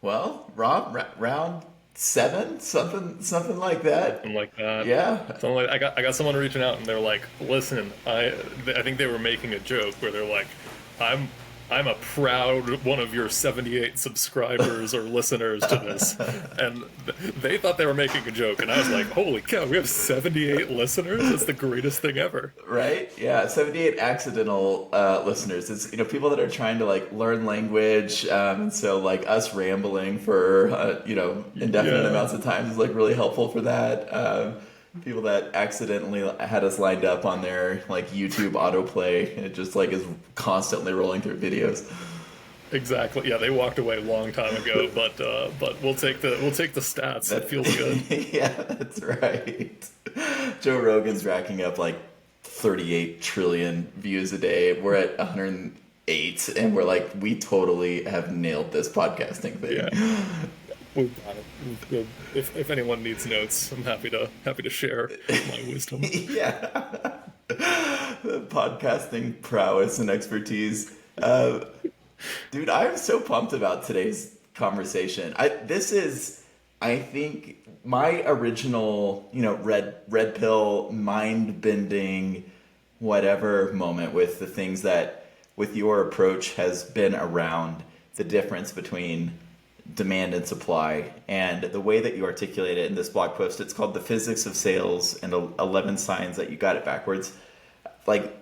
Well, Rob, round seven, something like that. Something like that. Yeah. Something like I got someone reaching out and they're like, "Listen, I think they were making a joke where they're like, I'm I'm a proud one of your 78 subscribers or listeners to this," and they thought they were making a joke, and I was like, "Holy cow, we have 78 listeners! That's the greatest thing ever." Right? Yeah, 78 accidental listeners. It's people that are trying to like learn language, and so like us rambling for indefinite Yeah. amounts of time is like really helpful for that. People that accidentally had us lined up on their like YouTube autoplay, it just like is constantly rolling through videos. Exactly. Yeah, they walked away a long time ago, but we'll take the stats. It feels good. Yeah, that's right. Joe Rogan's racking up like 38 trillion views a day. We're at 108, and we're like, we totally have nailed this podcasting thing. Yeah, we've got it. If anyone needs notes, I'm happy to share my wisdom. Yeah. Podcasting prowess and expertise. Dude, I'm so pumped about today's conversation. I think, my original, red pill, mind bending, whatever moment with the things that, with your approach, has been around the difference between demand and supply, and the way that you articulate it in this blog post. It's called "The Physics of Sales and 11 Signs That You Got It Backwards." Like,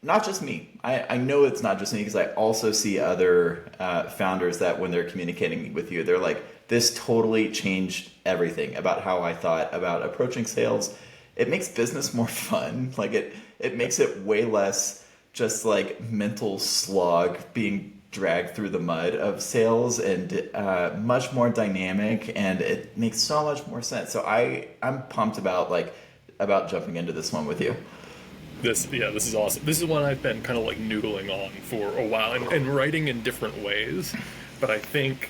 not just me. I know it's not just me, because I also see other founders that when they're communicating with you, they're like, this totally changed everything about how I thought about approaching sales. It makes business more fun. Like it makes it way less just like mental slog being dragged through the mud of sales, and much more dynamic, and it makes so much more sense. So I'm pumped about jumping into this one with you. This is awesome. This is one I've been kind of like noodling on for a while, and writing in different ways. But I think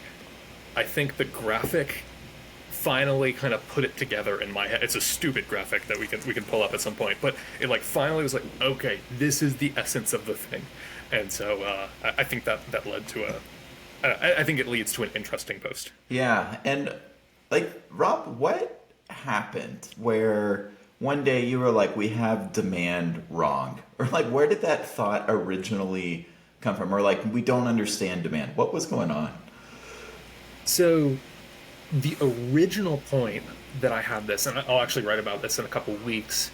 the graphic finally kind of put it together in my head. It's a stupid graphic that we can pull up at some point, but it like finally was like, okay, this is the essence of the thing. And so I think that led to I think it leads to an interesting post. Yeah, and like, Rob, what happened where one day you were like, we have demand wrong? Or like, where did that thought originally come from? Or like, we don't understand demand. What was going on? So the original point that I had this, and I'll actually write about this in a couple weeks,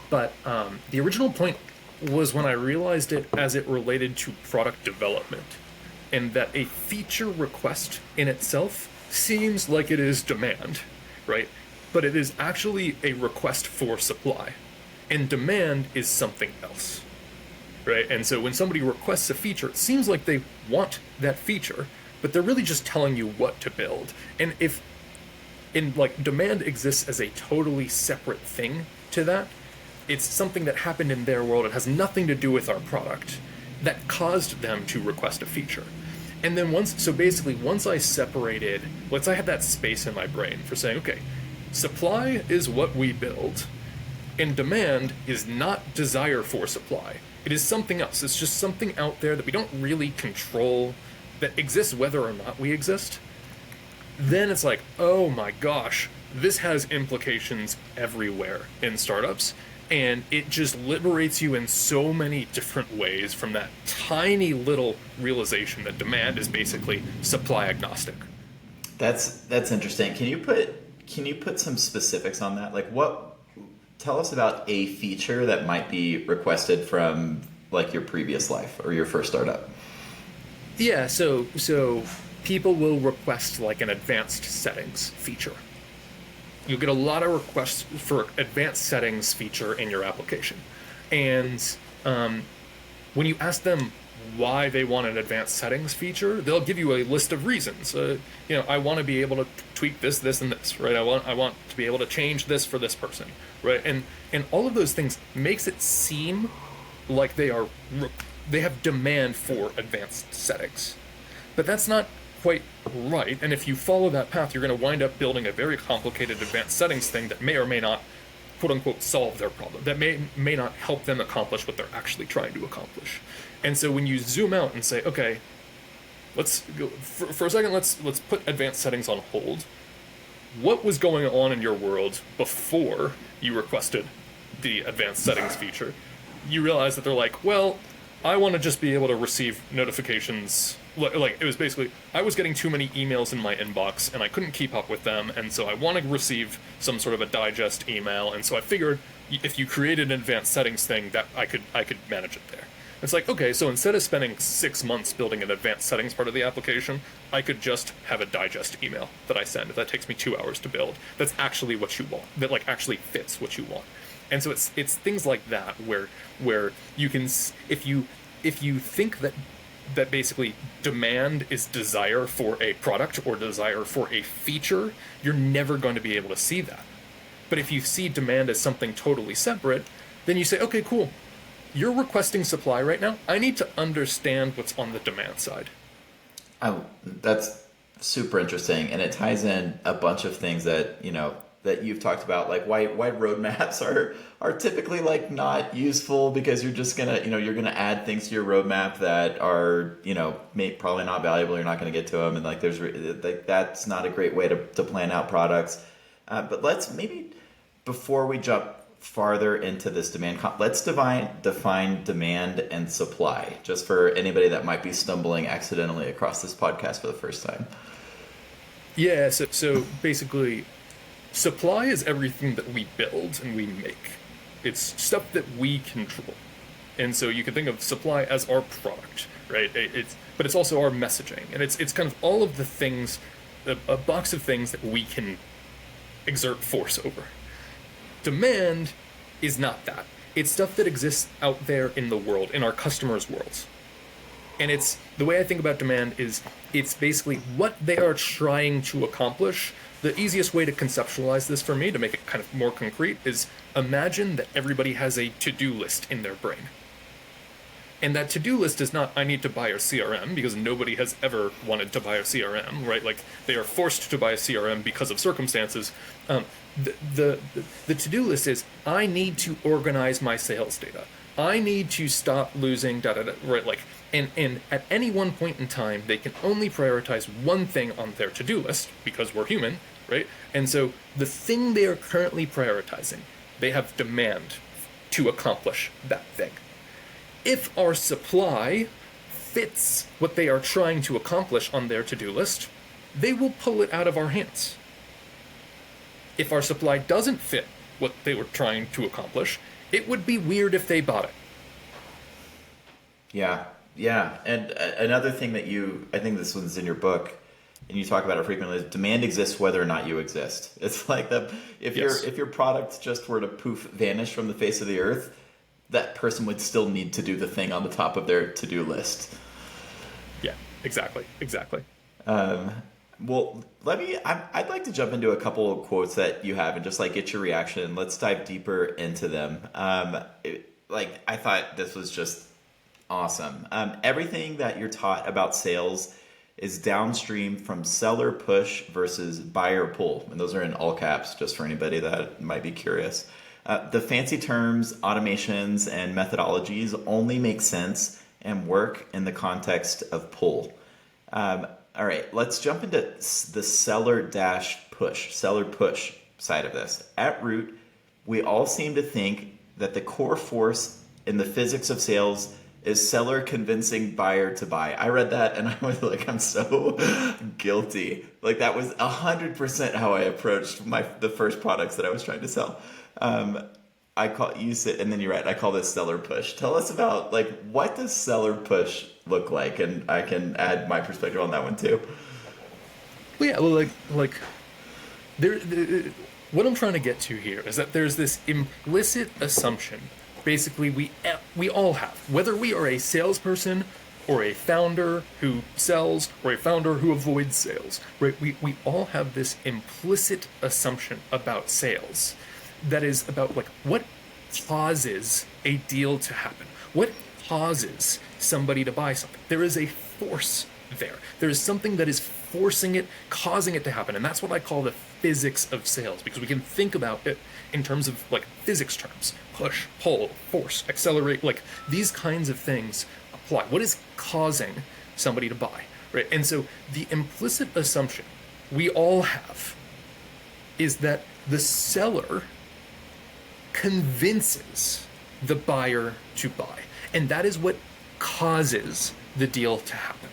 but the original point was when I realized it as it related to product development, and that a feature request in itself seems like it is demand, right? But it is actually a request for supply, and demand is something else, right? And so when somebody requests a feature, it seems like they want that feature, but they're really just telling you what to build. And if in like demand exists as a totally separate thing to that, it's something that happened in their world. It has nothing to do with our product that caused them to request a feature. And then once I separated, once I had that space in my brain for saying, okay, supply is what we build, and demand is not desire for supply. It is something else. It's just something out there that we don't really control, that exists whether or not we exist. Then it's like, oh my gosh, this has implications everywhere in startups, and it just liberates you in so many different ways from that tiny little realization that demand is basically supply agnostic. That's interesting. Can you put some specifics on that? Like, tell us about a feature that might be requested from like your previous life or your first startup. Yeah, so people will request like an advanced settings feature. You'll get a lot of requests for advanced settings feature in your application. And when you ask them why they want an advanced settings feature, they'll give you a list of reasons. I want to be able to tweak this, this, and this, right? I want to be able to change this for this person, right? And all of those things makes it seem like they have demand for advanced settings. But that's not quite right, and if you follow that path, you're going to wind up building a very complicated advanced settings thing that may or may not, quote unquote, solve their problem, that may not help them accomplish what they're actually trying to accomplish. And so when you zoom out and say, okay, let's go for a second. Let's put advanced settings on hold. What was going on in your world before you requested the advanced settings feature? You realize that they're like, well, I want to just be able to receive notifications. Like, it was basically, I was getting too many emails in my inbox and I couldn't keep up with them, and so I want to receive some sort of a digest email, and so I figured if you created an advanced settings thing, that I could manage it there. It's like, okay, so instead of spending 6 months building an advanced settings part of the application, I could just have a digest email that I send. That takes me 2 hours to build. That's actually what you want. That like actually fits what you want. And so it's things like that where you can, if you think that basically demand is desire for a product or desire for a feature, you're never going to be able to see that. But if you see demand as something totally separate, then you say, okay, cool. You're requesting supply right now. I need to understand what's on the demand side. Oh, that's super interesting, and it ties in a bunch of things that that you've talked about, like why roadmaps are typically like not useful, because you're just gonna you're gonna add things to your roadmap that are probably not valuable. You're not gonna get to them, and like that's not a great way to plan out products. But let's maybe, before we jump farther into this let's define demand and supply, just for anybody that might be stumbling accidentally across this podcast for the first time. Yeah, so basically, supply is everything that we build and we make. It's stuff that we control. And so you can think of supply as our product, right? But it's also our messaging. And it's kind of all of the things, a box of things that we can exert force over. Demand is not that. It's stuff that exists out there in the world, in our customers' worlds. And it's, the way I think about demand is, it's basically what they are trying to accomplish. The easiest way to conceptualize this for me, to make it kind of more concrete, is imagine that everybody has a to-do list in their brain. And that to-do list is not, I need to buy a CRM, because nobody has ever wanted to buy a CRM, right? Like, they are forced to buy a CRM because of circumstances. The to-do list is, I need to organize my sales data. I need to stop losing da-da-da, right? Like, and at any one point in time, they can only prioritize one thing on their to-do list, because we're human, right? And so the thing they are currently prioritizing, they have demand to accomplish that thing. If our supply fits what they are trying to accomplish on their to-do list, they will pull it out of our hands. If our supply doesn't fit what they were trying to accomplish, it would be weird if they bought it. Yeah. And another thing that I think this one's in your book, and you talk about it frequently, is demand exists whether or not you exist. It's like if your product just were to poof vanish from the face of the earth, that person would still need to do the thing on the top of their to-do list. Yeah, exactly. Well, I'd like to jump into a couple of quotes that you have and just like get your reaction. Let's dive deeper into them. I thought this was just awesome. Everything that you're taught about sales is downstream from seller push versus buyer pull. And those are in all caps, just for anybody that might be curious. The fancy terms, automations, and methodologies only make sense and work in the context of pull. All right, let's jump into the seller push side of this. At root, we all seem to think that the core force in the physics of sales is seller convincing buyer to buy. I read that and I was like, I'm so guilty. Like, that was 100% how I approached the first products that I was trying to sell. I call this seller push. Tell us about, like, what does seller push look like, and I can add my perspective on that one too. Well, yeah, well, like what I'm trying to get to here is that there's this implicit assumption. Basically, we all have, whether we are a salesperson or a founder who sells or a founder who avoids sales, right? We all have this implicit assumption about sales that is about, like, what causes a deal to happen? What causes somebody to buy something? There is a force there. There is something that is forcing it, causing it to happen. And that's what I call the physics of sales, because we can think about it in terms of, like, physics terms. Push, pull, force, accelerate, like, these kinds of things apply. What is causing somebody to buy? right? And so the implicit assumption we all have is that the seller convinces the buyer to buy. And that is what causes the deal to happen.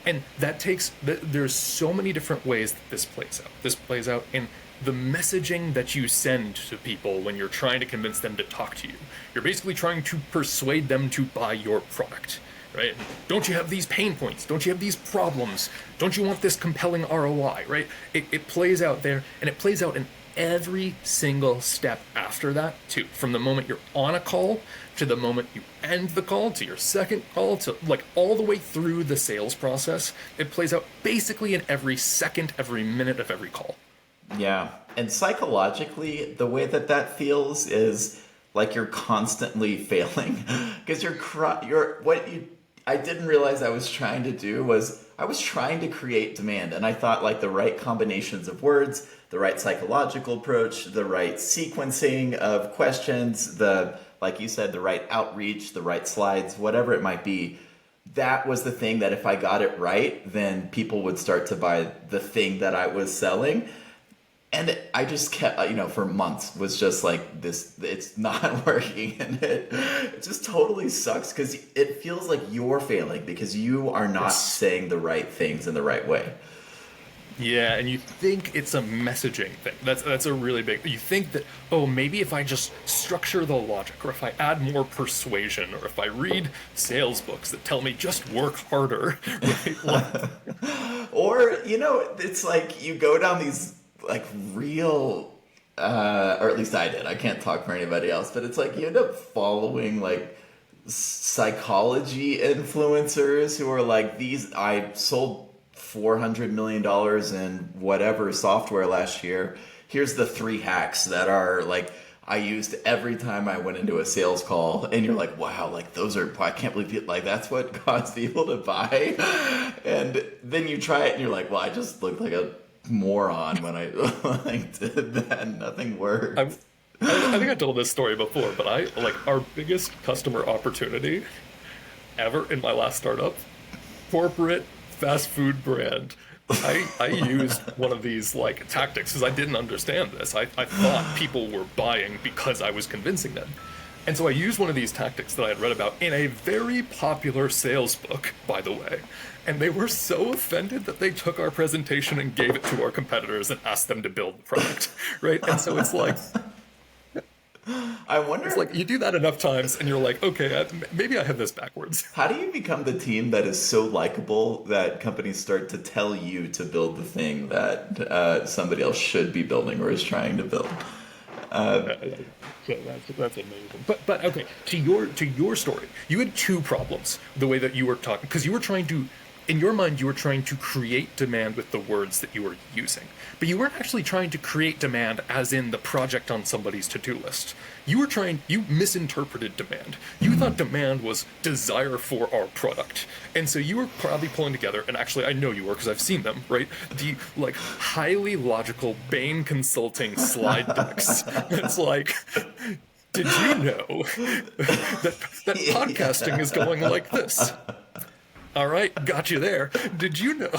And that takes, there's so many different ways that this plays out. This plays out in the messaging that you send to people when you're trying to convince them to talk to you. You're basically trying to persuade them to buy your product, right? Don't you have these pain points? Don't you have these problems? Don't you want this compelling ROI, right? It plays out there, and it plays out in every single step after that, too. From the moment you're on a call to the moment you end the call to your second call to like all the way through the sales process, it plays out basically in every second, every minute of every call. Yeah. And psychologically, the way that that feels is like you're constantly failing because I didn't realize I was trying to do was I was trying to create demand, and I thought like the right combinations of words, the right psychological approach, the right sequencing of questions, the like you said, the right outreach, the right slides, whatever it might be. That was the thing that if I got it right, then people would start to buy the thing that I was selling. And I just kept, for months was just like this, it's not working. And it just totally sucks because it feels like you're failing because you are not Yes. saying the right things in the right way. Yeah, and you think it's a messaging thing. That's a really big. You think that, oh, maybe if I just structure the logic, or if I add more persuasion, or if I read sales books that tell me just work harder, right? Or, it's like you go down these like real, or at least I did. I can't talk for anybody else, but it's like you end up following like psychology influencers who are like I sold $400 million in whatever software last year. Here's the 3 hacks that are like I used every time I went into a sales call, and you're like, wow, like those are, I can't believe it, like that's what caused people to buy. And then you try it and you're like, well, I just looked like a moron when I like did that, and nothing I'm, worked. I think I told this story before, but I like our biggest customer opportunity ever in my last startup, corporate fast food brand. I used one of these like tactics because I didn't understand this. I thought people were buying because I was convincing them. And so I used one of these tactics that I had read about in a very popular sales book, by the way. And they were so offended that they took our presentation and gave it to our competitors and asked them to build the product, right? And so I it's wonder like you do that enough times and you're like, okay, maybe I have this backwards. how do you become the team that is so likable that companies start to tell you to build the thing that somebody else should be building or is trying to build? Uh, So that's amazing. But okay, to your story, you had two problems. The way that you were talking, because you were trying to, in your mind, you were trying to create demand with the words that you were using, but you weren't actually trying to create demand as in the project on somebody's to-do list. You misinterpreted demand. You thought demand was desire for our product, and so you were probably pulling together. And actually, I know you were because I've seen them. Right, the like highly logical Bain Consulting slide decks. It's like. Did you know that podcasting is going like this? All right, got you there. Did you know?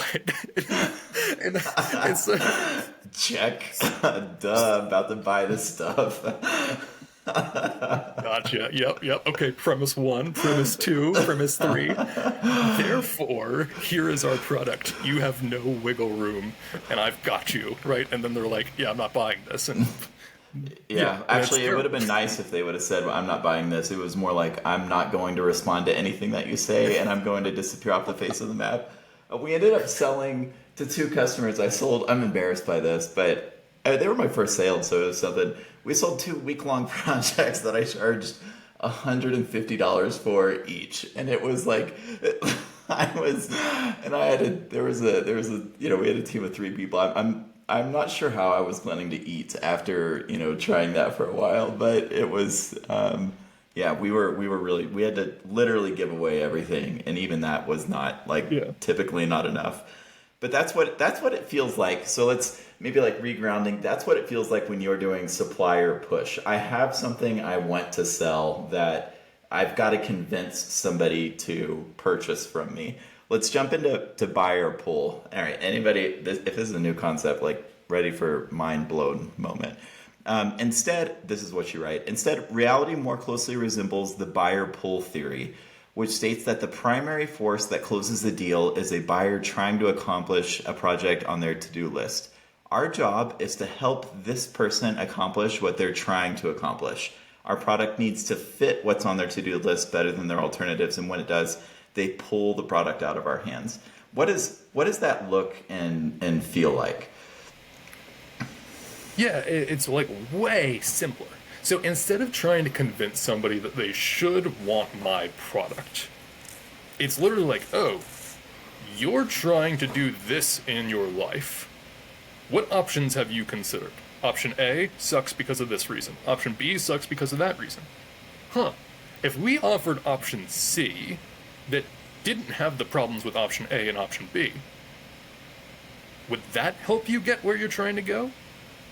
and, and so, Check. Duh, about to buy this stuff. gotcha. Yep. Okay, premise one, premise two, premise three. Therefore, here is our product. You have no wiggle room, and I've got you, right? And then they're like, yeah, I'm not buying this. And Yeah, and it's actually, it would have terrible. been nice if they would have said, well, I'm not buying this. It was more like, I'm not going to respond to anything that you say, and I'm going to disappear off the face of the map. We ended up selling to 2 customers. I'm embarrassed by this, but they were my first sales, so it was something. We sold 2 week-long projects that I charged $150 for each. And it was like, we had a team of 3 people. I'm not sure how I was planning to eat after, trying that for a while, but it was, yeah, we had to literally give away everything. And even that was not Yeah. typically not enough. But that's what it feels like. So let's maybe like regrounding. That's what it feels like when you're doing supplier push. I have something I want to sell that I've got to convince somebody to purchase from me. Let's jump into buy or pull. All right, anybody, if this is a new concept, like ready for mind blown moment. Instead, this is what you write. Instead, reality more closely resembles the buyer pull theory, which states that the primary force that closes the deal is a buyer trying to accomplish a project on their to do list. Our job is to help this person accomplish what they're trying to accomplish. Our product needs to fit what's on their to do list better than their alternatives, and when it does, they pull the product out of our hands. What does that look and feel like? Yeah, it's like way simpler. So instead of trying to convince somebody that they should want my product, it's literally like, oh, you're trying to do this in your life. What options have you considered? Option A sucks because of this reason. Option B sucks because of that reason. Huh. If we offered option C that didn't have the problems with option A and option B, would that help you get where you're trying to go?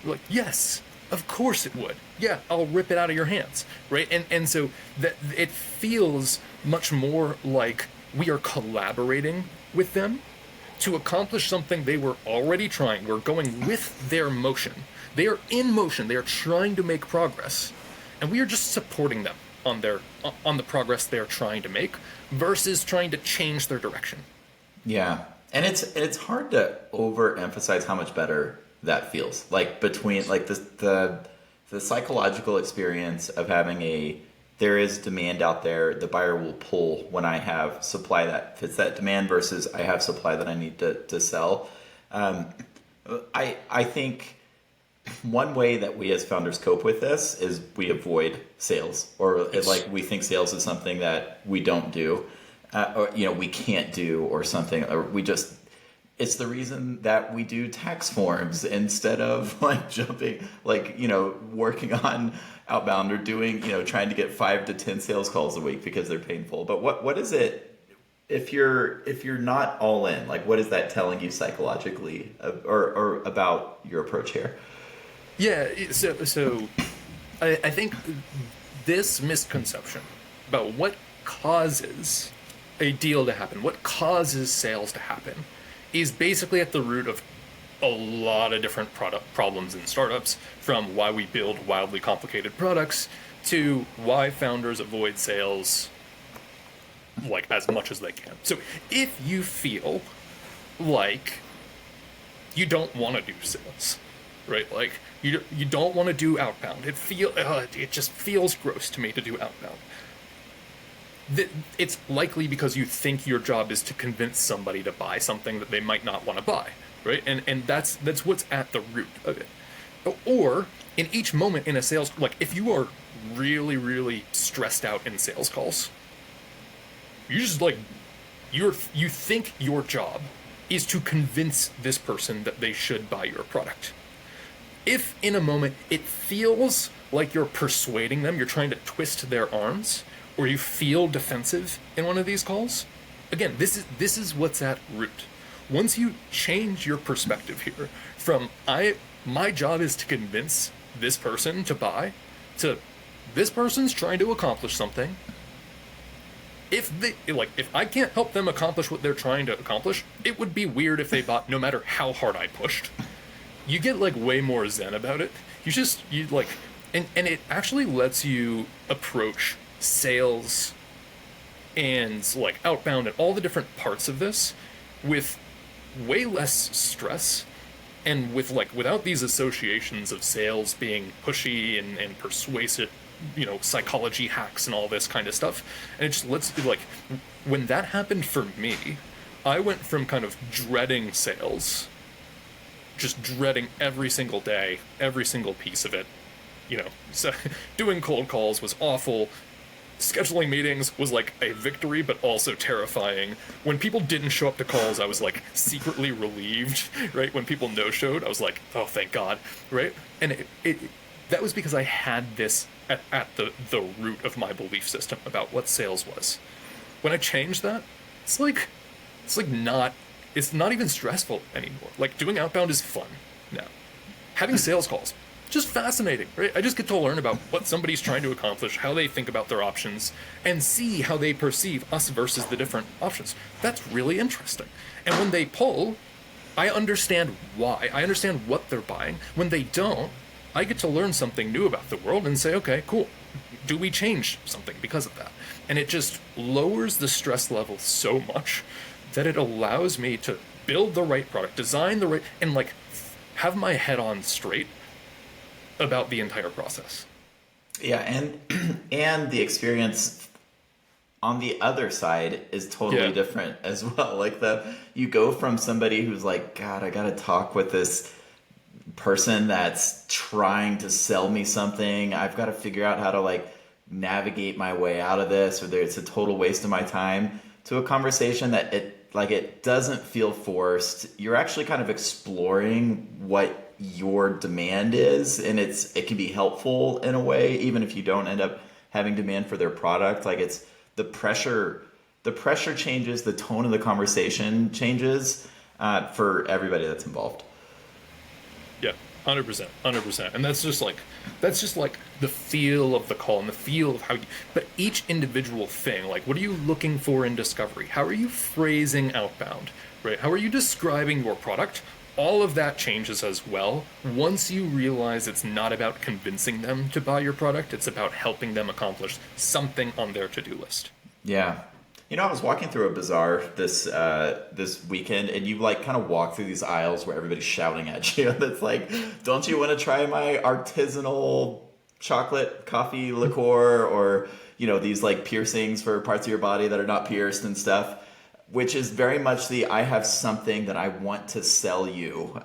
You're like, yes, of course it would. Yeah, I'll rip it out of your hands, right? And so that it feels much more like we are collaborating with them to accomplish something they were already trying. We're going with their motion. They are in motion. They are trying to make progress, and we are just supporting them on the progress they're trying to make versus trying to change their direction. Yeah, and it's hard to overemphasize how much better that feels. Like between like the psychological experience of having there is demand out there, the buyer will pull when I have supply that fits that demand versus I have supply that I need to sell. I think one way that we as founders cope with this is we avoid sales, or like we think sales is something that we don't do, or we can't do, or something, or we just. It's the reason that we do tax forms instead of like jumping, like working on outbound or doing trying to get 5 to 10 sales calls a week because they're painful. But what is it if you're not all in? Like, what is that telling you psychologically, or about your approach here? Yeah, so I think this misconception about what causes a deal to happen, what causes sales to happen, is basically at the root of a lot of different product problems in startups, from why we build wildly complicated products to why founders avoid sales like as much as they can. So if you feel like you don't want to do sales, right? Like you don't want to do outbound. It just feels gross to me to do outbound. It's likely because you think your job is to convince somebody to buy something that they might not want to buy, right? And that's what's at the root of it. Or in each moment in a sales, like if you are really, really stressed out in sales calls, you just like you think your job is to convince this person that they should buy your product. If in a moment it feels like you're persuading them, you're trying to twist their arms, or you feel defensive in one of these calls, again, this is what's at root. Once you change your perspective here from my job is to convince this person to buy, to this person's trying to accomplish something. If I can't help them accomplish what they're trying to accomplish, it would be weird if they bought no matter how hard I pushed. You get like way more zen about it. And it actually lets you approach sales and like outbound and all the different parts of this with way less stress, and with like without these associations of sales being pushy and persuasive, psychology hacks and all this kind of stuff. And it just lets like when that happened for me, I went from kind of dreading sales, just dreading every single day, every single piece of it. So doing cold calls was awful. Scheduling meetings was like a victory, but also terrifying. When people didn't show up to calls, I was like secretly relieved, right? When people no-showed, I was like, oh, thank God, right? And that was because I had this at the root of my belief system about what sales was. When I changed that, it's not even stressful anymore. Like doing outbound is fun now. Having sales calls, Just fascinating, right? I just get to learn about what somebody's trying to accomplish, how they think about their options, and see how they perceive us versus the different options. That's really interesting. And when they pull, I understand why. I understand what they're buying. When they don't, I get to learn something new about the world and say, okay, cool. Do we change something because of that? And it just lowers the stress level so much that it allows me to build the right product, design the right, and like have my head on straight about the entire process. Yeah, and and the experience on the other side is totally Yeah. different as well. Like the you go from somebody who's like, God, I gotta talk with this person that's trying to sell me something. I've got to figure out how to like navigate my way out of this, or it's a total waste of my time. To a conversation that it doesn't feel forced. You're actually kind of exploring what your demand is, and it can be helpful in a way, even if you don't end up having demand for their product. Like it's the pressure. The pressure changes. The tone of the conversation changes for everybody that's involved. Yeah, 100%, 100%. And that's just like the feel of the call and the feel of how you, but each individual thing, like what are you looking for in discovery? How are you phrasing outbound, right? How are you describing your product? All of that changes as well once you realize it's not about convincing them to buy your product, it's about helping them accomplish something on their to-do list. Yeah. You know, I was walking through a bazaar this weekend, and you like kind of walk through these aisles where everybody's shouting at you. That's like, don't you want to try my artisanal chocolate coffee liqueur, or these like piercings for parts of your body that are not pierced and stuff, which is very much the I have something that I want to sell you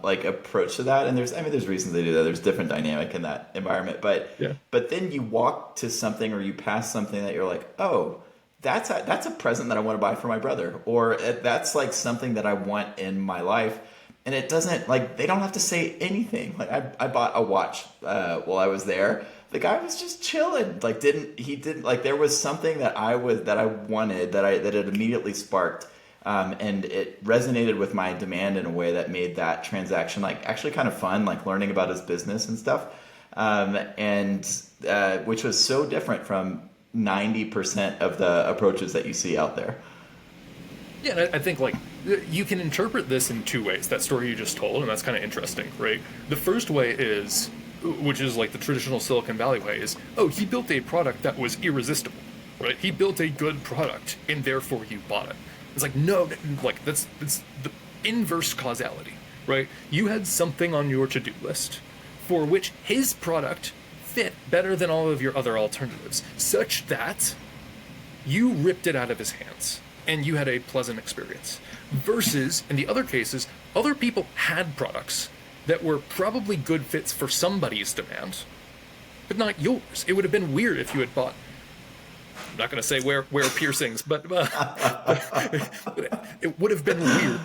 like approach to that. And there's reasons they do that. There's different dynamic in that environment, Yeah. but then you walk to something or you pass something that you're like, oh, that's a present that I want to buy for my brother, or that's like something that I want in my life. And it doesn't like they don't have to say anything. Like I bought a watch while I was there. The guy was just chilling. Like didn't like there was something that I wanted that it immediately sparked, and it resonated with my demand in a way that made that transaction like actually kind of fun. Like learning about his business and stuff, and which was so different from 90% of the approaches that you see out there. Yeah, and I think like you can interpret this in two ways. That story you just told, and that's kind of interesting, right? The first way is, which is like the traditional Silicon Valley way, is he built a product that was irresistible, right? He built a good product, and therefore you bought it. It's like no, like that's the inverse causality, right? You had something on your to-do list for which his product fit better than all of your other alternatives, such that you ripped it out of his hands and you had a pleasant experience. Versus, in the other cases, other people had products that were probably good fits for somebody's demand, but not yours. It would have been weird if you had bought. I'm not going to say wear piercings, but it would have been weird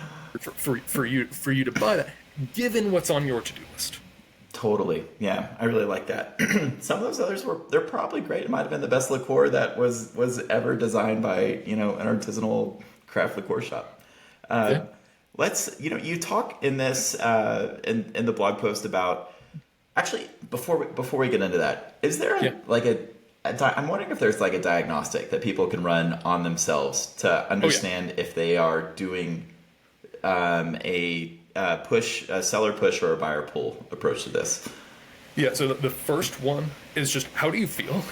for you to buy that, given what's on your to-do list. Totally. Yeah, I really like that. Some of those others they're probably great. It might have been the best liqueur that was ever designed by, an artisanal craft liqueur shop. Uh, Yeah, let's, you talk in this in the blog post about actually before we get into that, is there yeah. I'm wondering if there's like a diagnostic that people can run on themselves to Oh yeah. understand if they are doing a seller push or a buyer pull approach to this. Yeah, so the first one is just how do you feel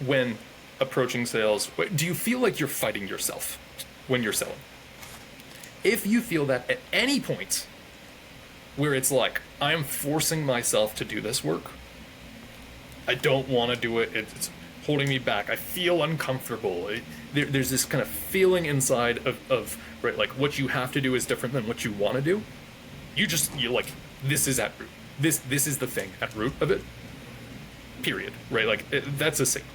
when approaching sales? Do you feel like you're fighting yourself when you're selling? If you feel that at any point where it's like, I'm forcing myself to do this work, I don't want to do it, it's holding me back, I feel uncomfortable, there's this kind of feeling inside of, right, like what you have to do is different than what you want to do. You like, this is at root. This is the thing at root of it. Period. Right? Like that's a signal.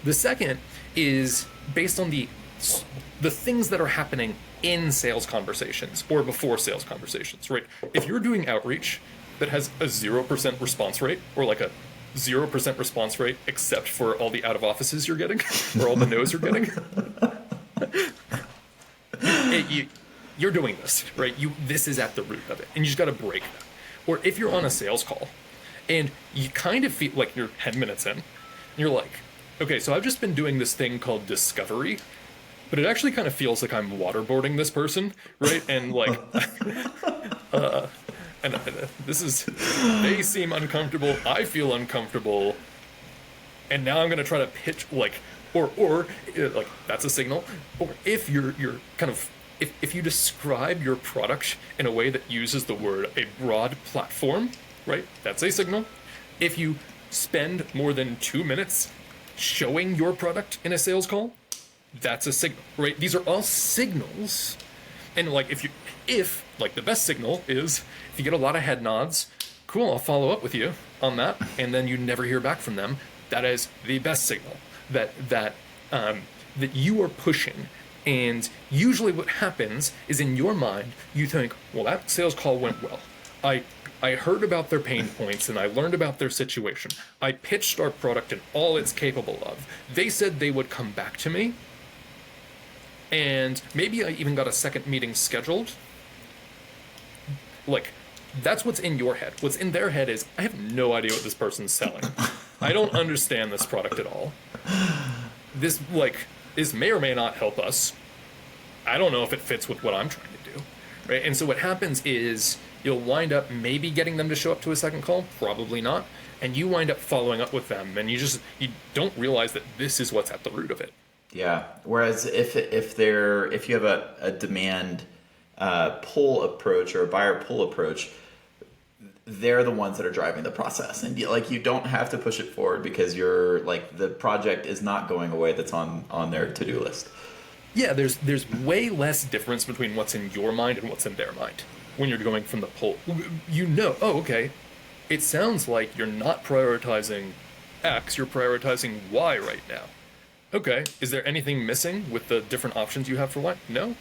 The second is based on the things that are happening in sales conversations or before sales conversations. Right? If you're doing outreach that has a 0% response rate, or like a 0% response rate except for all the out of offices you're getting or all the no's you're getting, you're doing this, right? This is at the root of it, and you just got to break that. Or if you're on a sales call And you kind of feel like you're 10 minutes in. And you're like, okay, so I've just been doing this thing called discovery, but it actually kind of feels like I'm waterboarding this person, right? And like, this is, they seem uncomfortable. I feel uncomfortable. And now I'm going to try to pitch like, or like that's a signal. Or if you're kind of, if you describe your product in a way that uses the word a broad platform, right? That's a signal. If you spend more than 2 minutes showing your product in a sales call, that's a signal, right? These are all signals. And like if like the best signal is if you get a lot of head nods, cool, I'll follow up with you on that, and then you never hear back from them. That is the best signal that you are pushing. And usually what happens is in your mind, you think, well, that sales call went well. I heard about their pain points and I learned about their situation. I pitched our product and all it's capable of. They said they would come back to me. And maybe I even got a second meeting scheduled. Like, that's what's in your head. What's in their head is, I have no idea what this person's selling. I don't understand this product at all. This may or may not help us. I don't know if it fits with what I'm trying to do, right? And so what happens is you'll wind up maybe getting them to show up to a second call, probably not, and you wind up following up with them, and you don't realize that this is what's at the root of it. Yeah. Whereas if you have a demand pull approach or a buyer pull approach, they're the ones that are driving the process, and you don't have to push it forward because you're like the project is not going away that's on their to-do list. Yeah, there's way less difference between what's in your mind and what's in their mind when you're going from the pull. Oh, okay, it sounds like you're not prioritizing X, you're prioritizing Y right now. Okay, is there anything missing with the different options you have for Y? No,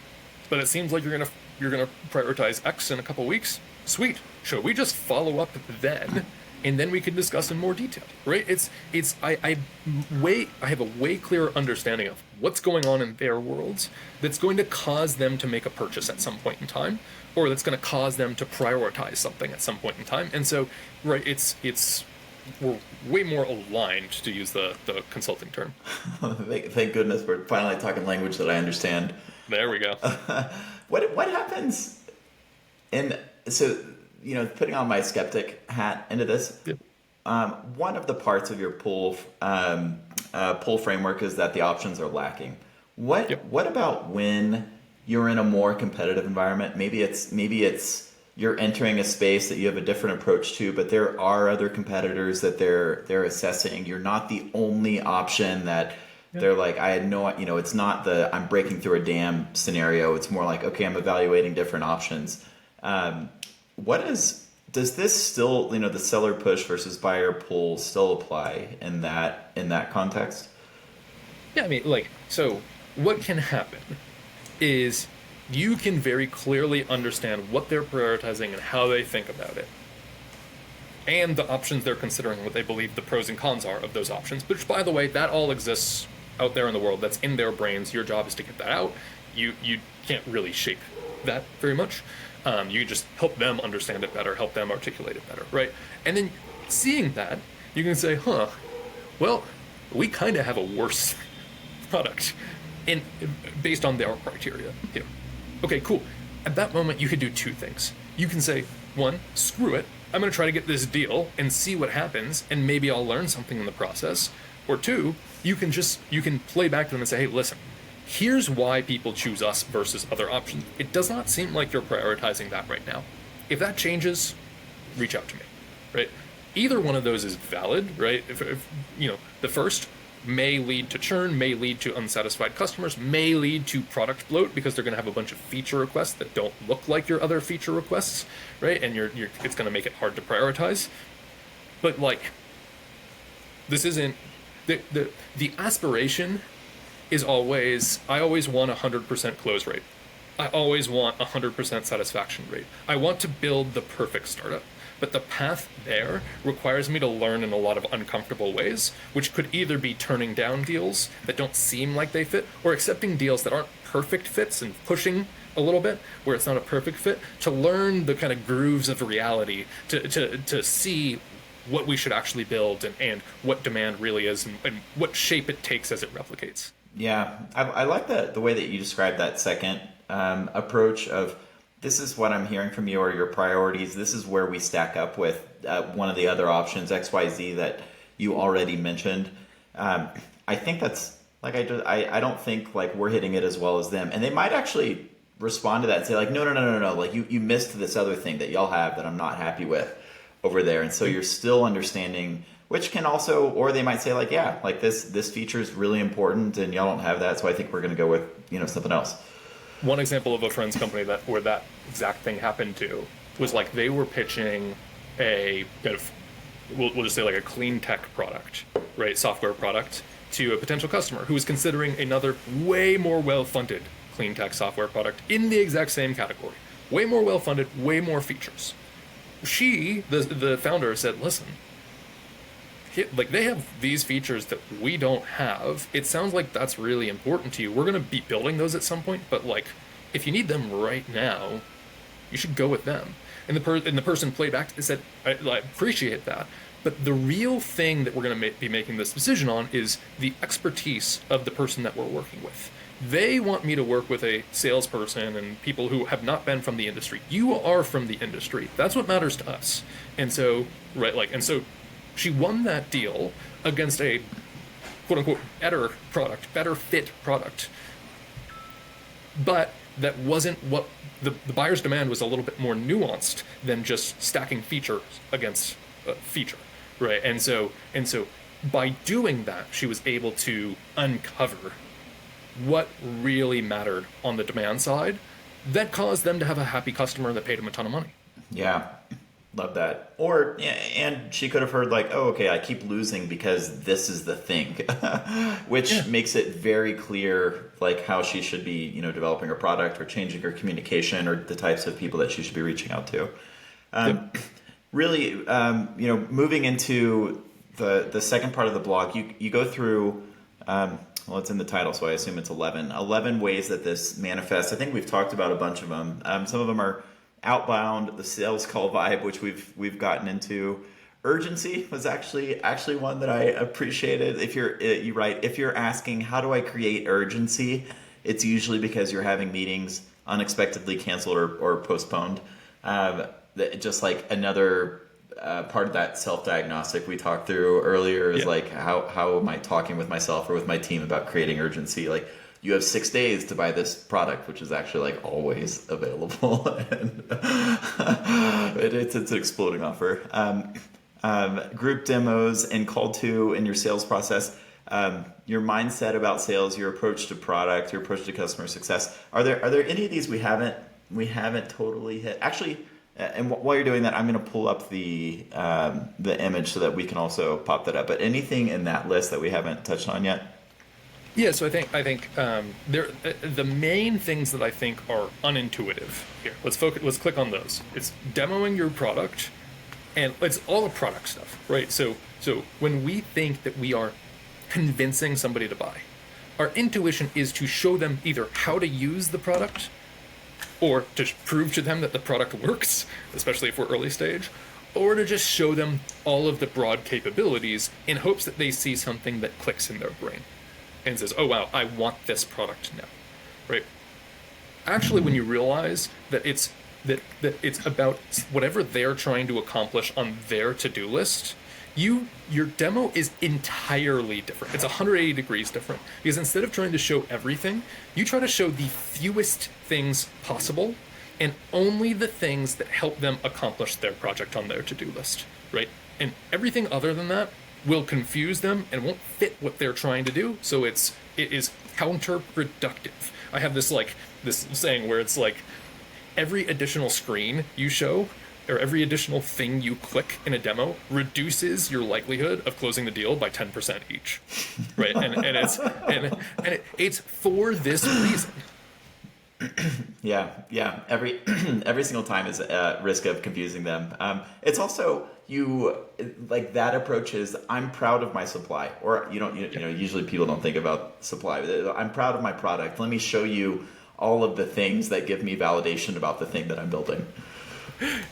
but it seems like you're gonna prioritize X in a couple weeks. Sweet. Should we just follow up then, and then we can discuss in more detail, right? I have a way clearer understanding of what's going on in their worlds that's going to cause them to make a purchase at some point in time, or that's going to cause them to prioritize something at some point in time. And so, right, we're way more aligned, to use the consulting term. Thank goodness we're finally talking language that I understand. There we go. What happens in so putting on my skeptic hat into this? Yep. One of the parts of your pull framework is that the options are lacking. What about when you're in a more competitive environment? Maybe it's you're entering a space that you have a different approach to, but there are other competitors that they're assessing. You're not the only option that they're like, I had no, it's not the I'm breaking through a dam scenario. It's more like, okay, I'm evaluating different options. Does this still, the seller push versus buyer pull still apply in that context? Yeah, I mean, so what can happen is you can very clearly understand what they're prioritizing and how they think about it, and the options they're considering, what they believe the pros and cons are of those options, which, by the way, that all exists out there in the world. That's in their brains. Your job is to get that out. You can't really shape that very much. You just help them understand it better, help them articulate it better, right? And then seeing that, you can say, well, we kind of have a worse product based on their criteria here. Okay, cool. At that moment, you could do two things. You can say, one, screw it. I'm going to try to get this deal and see what happens, and maybe I'll learn something in the process. Or two, you can play back to them and say, hey, listen, here's why people choose us versus other options. It does not seem like you're prioritizing that right now. If that changes, reach out to me, right? Either one of those is valid, right? If the first may lead to churn, may lead to unsatisfied customers, may lead to product bloat because they're going to have a bunch of feature requests that don't look like your other feature requests, right? And it's going to make it hard to prioritize. But this isn't the aspiration is always, I always want 100% close rate. I always want 100% satisfaction rate. I want to build the perfect startup. But the path there requires me to learn in a lot of uncomfortable ways, which could either be turning down deals that don't seem like they fit, or accepting deals that aren't perfect fits and pushing a little bit where it's not a perfect fit, to learn the kind of grooves of reality, to see what we should actually build and what demand really is and what shape it takes as it replicates. Yeah, I like the way that you described that second approach of this is what I'm hearing from you or your priorities. This is where we stack up with one of the other options, XYZ, that you already mentioned. I think that's like I don't think like we're hitting it as well as them, and they might actually respond to that and say like, no, like you missed this other thing that y'all have that I'm not happy with over there, and so you're still understanding. Which can also, or they might say like, yeah, like this feature is really important, and y'all don't have that, so I think we're going to go with something else. One example of a friend's company where that exact thing happened to was like they were pitching a kind of we'll just say like a clean tech product, right, software product to a potential customer who was considering another way more well-funded clean tech software product in the exact same category, way more well-funded, way more features. The founder said, listen, like they have these features that we don't have. It sounds like that's really important to you. We're going to be building those at some point, but like if you need them right now, you should go with them. And the person played back and said, I appreciate that, but the real thing that we're going to be making this decision on is the expertise of the person that we're working with. They want me to work with a salesperson and people who have not been from the industry. You are from the industry. That's what matters to us. And so, and so she won that deal against a quote unquote better fit product. But that wasn't what the buyer's demand was. A little bit more nuanced than just stacking features against feature, right? And so by doing that, she was able to uncover what really mattered on the demand side that caused them to have a happy customer that paid them a ton of money. Yeah, love that. Or, yeah, and she could have heard like, oh, okay, I keep losing because this is the thing, which makes it very clear like how she should be, developing her product or changing her communication or the types of people that she should be reaching out to. Really, moving into the second part of the blog, you go through, well, it's in the title, so I assume it's 11 ways that this manifests. I think we've talked about a bunch of them. Some of them are outbound, the sales call vibe, which we've gotten into. Urgency was actually one that I appreciated. If you're asking how do I create urgency, it's usually because you're having meetings unexpectedly canceled or postponed. Just like another part of that self-diagnostic we talked through earlier is like how am I talking with myself or with my team about creating urgency? Like you have 6 days to buy this product, which is actually like always available, and it's an exploding offer. Group demos and call to in your sales process. Your mindset about sales, your approach to product, your approach to customer success. Are there any of these we haven't totally hit? Actually. And while you're doing that, I'm going to pull up the image so that we can also pop that up. But anything in that list that we haven't touched on yet? Yeah, so I think the main things that I think are unintuitive here. Let's click on those. It's demoing your product, and it's all the product stuff, right? So when we think that we are convincing somebody to buy, our intuition is to show them either how to use the product, or to prove to them that the product works, especially if we're early stage, or to just show them all of the broad capabilities in hopes that they see something that clicks in their brain and says, oh wow, I want this product now, right? Actually, when you realize that it's about whatever they're trying to accomplish on their to-do list, your demo is entirely different. It's 180 degrees different, because instead of trying to show everything, you try to show the fewest things possible and only the things that help them accomplish their project on their to-do list, right? And everything other than that will confuse them and won't fit what they're trying to do, so it is counterproductive. I have this saying where it's like every additional screen you show or every additional thing you click in a demo reduces your likelihood of closing the deal by 10% each, right? And it's for this reason. Yeah. Every single time is a risk of confusing them. It's also like that approach is I'm proud of my supply, or usually people don't think about supply. I'm proud of my product. Let me show you all of the things that give me validation about the thing that I'm building.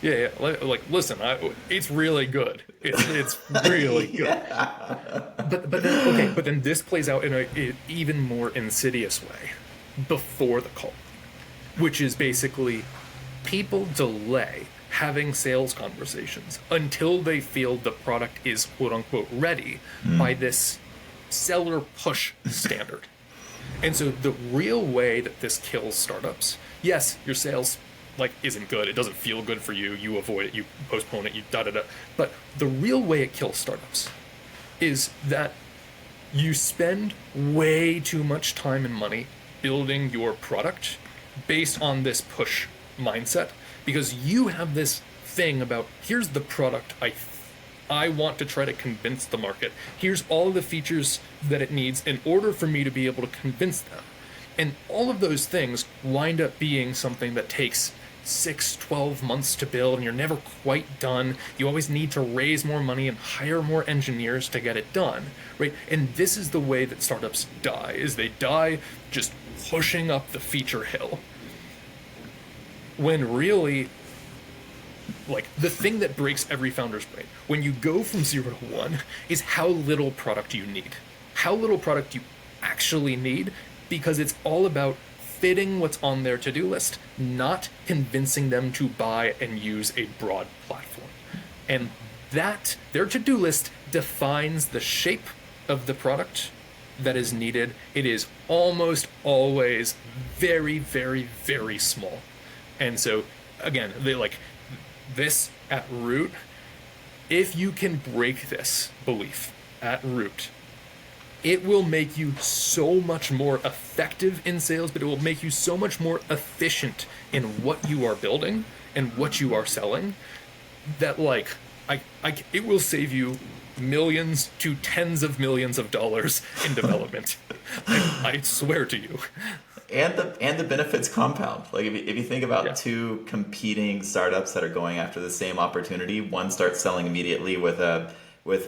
Yeah, like listen, it's really good. It's really good. Yeah. But then okay, but then this plays out in a even more insidious way before the call, which is basically people delay having sales conversations until they feel the product is quote unquote ready by this seller push standard. And so the real way that this kills startups, yes, your sales like isn't good. It doesn't feel good for you. You avoid it. You postpone it. You da da da. But the real way it kills startups is that you spend way too much time and money building your product based on this push mindset because you have this thing about here's the product I want to try to convince the market. Here's all of the features that it needs in order for me to be able to convince them. And all of those things wind up being something that takes 6, 12 months to build, and you're never quite done. You always need to raise more money and hire more engineers to get it done, right? And this is the way that startups die, is they die just pushing up the feature hill. When really, like, the thing that breaks every founder's brain when you go from 0 to 1 is how little product you need. How little product you actually need, because it's all about fitting what's on their to-do list, not convincing them to buy and use a broad platform. And that, their to-do list defines the shape of the product that is needed. It is almost always very, very, very small. And so, again, they like this at root. If you can break this belief at root, it will make you so much more effective in sales, but it will make you so much more efficient in what you are building and what you are selling that, like, it will save you millions to tens of millions of dollars in development. I swear to you. And the benefits compound. Like if you think about Yeah. two competing startups that are going after the same opportunity, one starts selling immediately with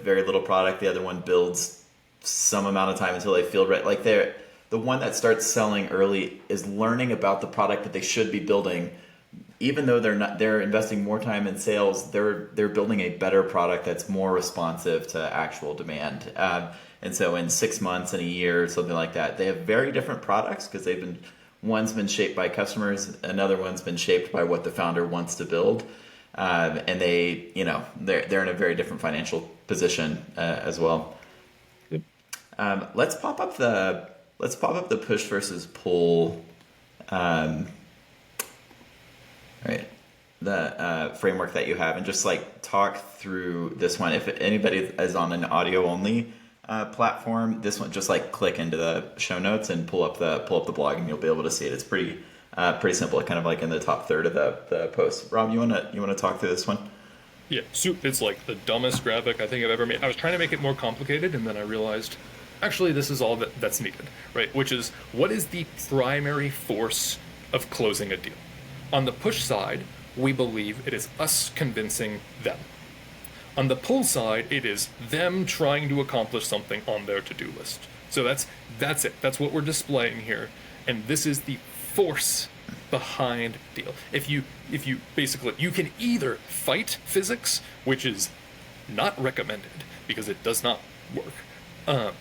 very little product, the other one builds some amount of time until they feel right. Like the one that starts selling early is learning about the product that they should be building. Even though they're investing more time in sales, they're building a better product that's more responsive to actual demand. And so in 6 months and a year, something like that, they have very different products because one's been shaped by customers, another one's been shaped by what the founder wants to build, and they're in a very different financial position as well. Yep. Let's pop up the push versus pull. Right, the framework that you have, and just like talk through this one. If anybody is on an audio only platform, this one, just like click into the show notes and pull up the blog, and you'll be able to see it. It's pretty simple, kind of like in the top third of the post. Rob, you wanna talk through this one? Yeah, it's like the dumbest graphic I think I've ever made. I was trying to make it more complicated, and then I realized, actually, this is all that's needed, right? Which is, what is the primary force of closing a deal? On the push side, we believe it is us convincing them. On the pull side, it is them trying to accomplish something on their to-do list. So that's it. That's what we're displaying here. And this is the force behind deal. If you basically, you can either fight physics, which is not recommended because it does not work,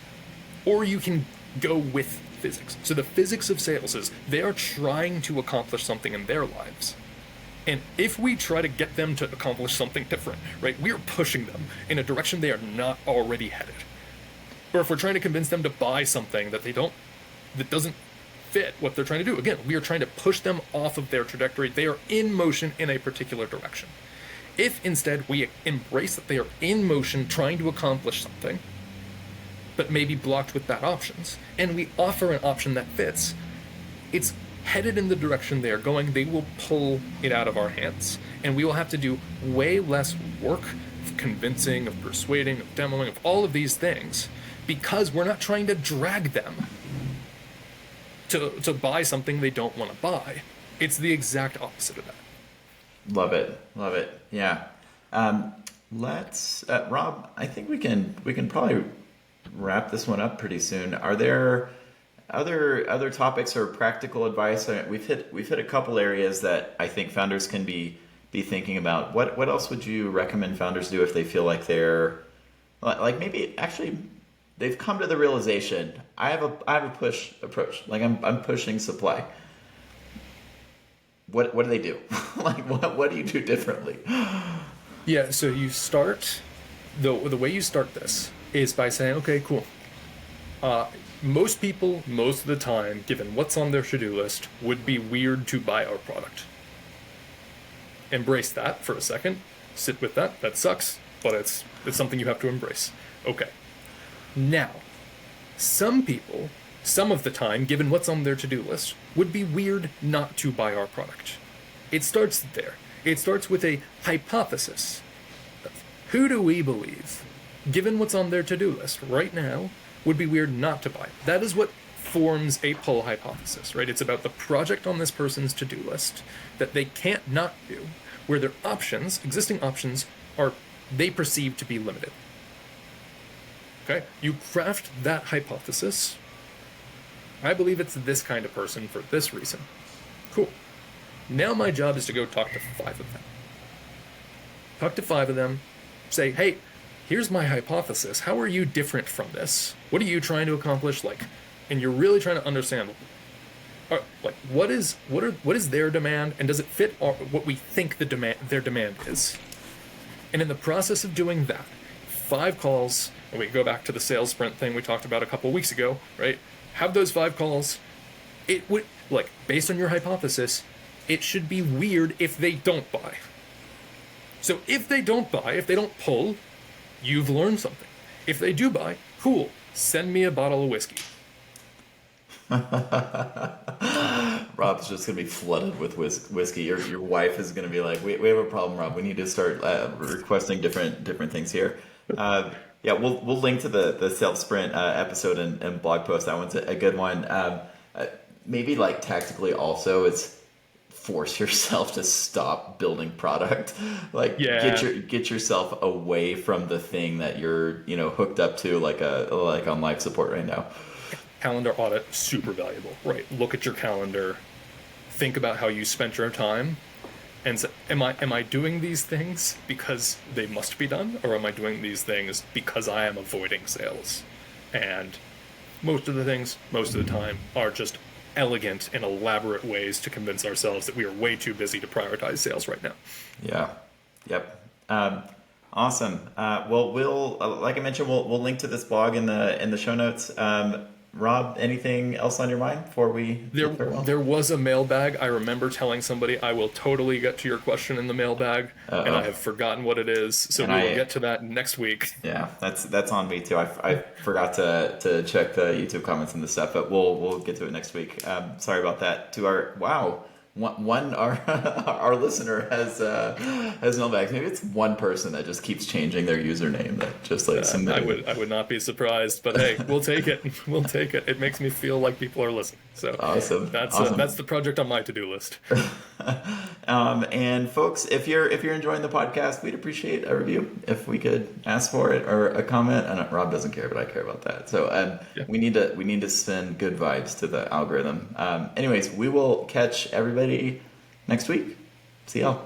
or you can go with physics. So the physics of sales is they are trying to accomplish something in their lives. And if we try to get them to accomplish something different, right, we are pushing them in a direction they are not already headed. Or if we're trying to convince them to buy something that that doesn't fit what they're trying to do, again, we are trying to push them off of their trajectory. They are in motion in a particular direction. If instead we embrace that they are in motion trying to accomplish something, but maybe blocked with bad options, and we offer an option that fits, it's headed in the direction they are going. They will pull it out of our hands, and we will have to do way less work of convincing, of persuading, of demoing, of all of these things, because we're not trying to drag them to buy something they don't want to buy. It's the exact opposite of that. Love it. Yeah. Let's Rob, I think we can probably wrap this one up pretty soon. Are there other topics or practical advice? We've hit a couple areas that I think founders can be be thinking about. What else would you recommend founders do if they feel like they're like maybe actually they've come to the realization I have a push approach. Like I'm pushing supply. What do they do? Like what do you do differently? Yeah, so you start the way you start this is by saying, okay, cool. Uh, Most people, most of the time, given what's on their to-do list, would be weird to buy our product. Embrace that for a second. Sit with that. That sucks, but it's something you have to embrace. Okay. Now, some people, some of the time, given what's on their to-do list, would be weird not to buy our product. It starts there. It starts with a hypothesis. Who do we believe, given what's on their to-do list right now, would be weird not to buy? That is what forms a pull hypothesis, right? It's about the project on this person's to-do list that they can't not do, where their options, existing options, are they perceive to be limited. Okay? You craft that hypothesis. I believe it's this kind of person for this reason. Cool. Now my job is to go talk to 5 of them. Talk to 5 of them. Say, hey, here's my hypothesis. How are you different from this? What are you trying to accomplish? Like, and you're really trying to understand, like, what is their demand, and does it fit what we think their demand is? And in the process of doing that, 5 calls, and we go back to the sales sprint thing we talked about a couple weeks ago, right? Have those 5 calls. It would, like, based on your hypothesis, it should be weird if they don't buy. So if they don't buy, if they don't pull, you've learned something. If they do buy, cool. Send me a bottle of whiskey. Rob's just gonna be flooded with whiskey. Your wife is gonna be like, we have a problem, Rob. We need to start requesting different things here. Yeah, we'll link to the self sprint episode and blog post. That one's a good one. Maybe like tactically also, it's force yourself to stop building product. Like Yeah. get yourself away from the thing that you're hooked up to, like on life support right now. Calendar audit, super valuable, right? Look at your calendar, think about how you spent your time, and say, am I doing these things because they must be done, or am I doing these things because I am avoiding sales? And most of the things, most of the time, are just elegant and elaborate ways to convince ourselves that we are way too busy to prioritize sales right now. Yeah. Yep. Awesome. Well, we'll like I mentioned, we'll link to this blog in the show notes. Rob, anything else on your mind before we farewell? There was a mailbag. I remember telling somebody I will totally get to your question in the mailbag, and I have forgotten what it is. So we will get to that next week. Yeah, that's on me too. I forgot to check the YouTube comments and the stuff, but we'll get to it next week. Sorry about that. To our listener has mailbags. Maybe it's one person that just keeps changing their username, that just like submitting. I would not be surprised, but hey, we'll take it. We'll take it. It makes me feel like people are listening. So awesome. That's the project on my to-do list. And folks, if you're enjoying the podcast, we'd appreciate a review if we could ask for it, or a comment. And Rob doesn't care, but I care about that. So Yeah. we need to send good vibes to the algorithm. Anyways, we will catch everybody next week. See y'all.